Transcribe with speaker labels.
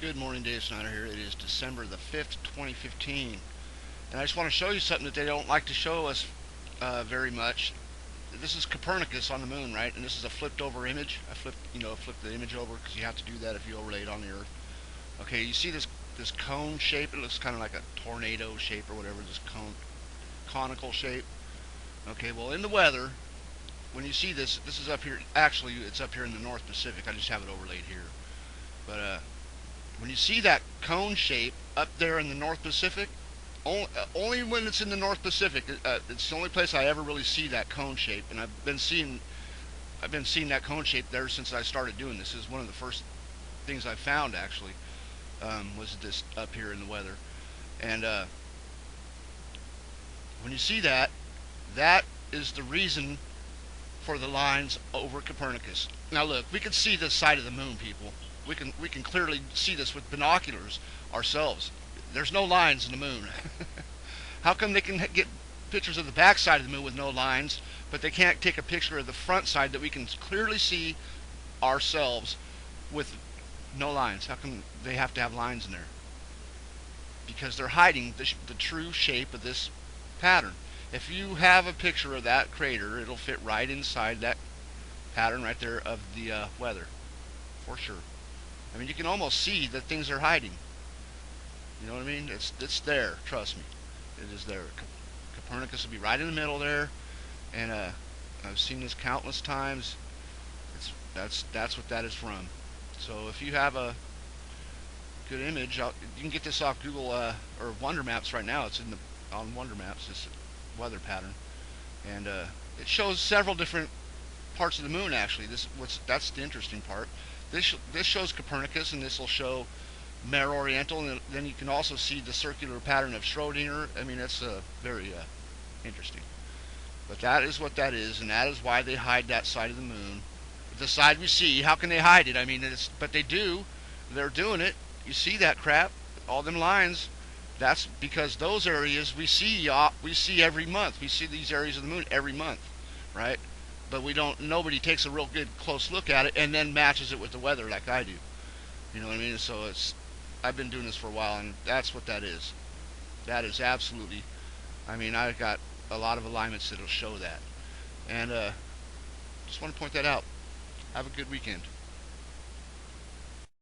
Speaker 1: Good morning, Dave Snyder here. It is December the 5th, 2015. And I just want to show you something that they don't like to show us very much. This is Copernicus on the moon, right? And this is a flipped over image. I flipped the image over because you have to do that if you overlay it on the Earth. Okay, you see this cone shape? It looks kind of like a tornado shape or whatever, this conical shape. Okay, well, in the weather, when you see this is up here. Actually, it's up here in the North Pacific. I just have it overlaid here. But when you see that cone shape up there in the North Pacific, only when it's in the North Pacific, it's the only place I ever really see that cone shape. And I've been seeing that cone shape there since I started doing this. This is one of the first things I found actually, was this up here in the weather. And when you see that, that is the reason for the lines over Copernicus. Now look, we can see this side of the moon, people. We can clearly see this with binoculars ourselves. There's no lines in the moon. How come they can get pictures of the back side of the moon with no lines, but they can't take a picture of the front side that we can clearly see ourselves with no lines? How come they have to have lines in there? Because they're hiding the true shape of this pattern. If you have a picture of that crater, it'll fit right inside that pattern right there of the weather, for sure. I mean, you can almost see that things are hiding. You know what I mean? It's there. Trust me, it is there. Copernicus will be right in the middle there, and I've seen this countless times. That's what that is from. So if you have a good image, you can get this off Google or Wonder Maps right now. It's on Wonder Maps. This weather pattern, and it shows several different parts of the moon. Actually, that's the interesting part. This shows Copernicus, and this will show Mare Oriental, and then you can also see the circular pattern of Schrodinger. I mean, that's very interesting. But that is what that is, and that is why they hide that side of the moon. The side we see, how can they hide it? I mean, but they do. They're doing it. You see that crap, all them lines. That's because those areas we see every month. We see these areas of the moon every month, right? But nobody takes a real good close look at it and then matches it with the weather like I do. You know what I mean? So I've been doing this for a while, and that's what that is. That is absolutely, I mean, I've got a lot of alignments that'll show that. And just want to point that out. Have a good weekend.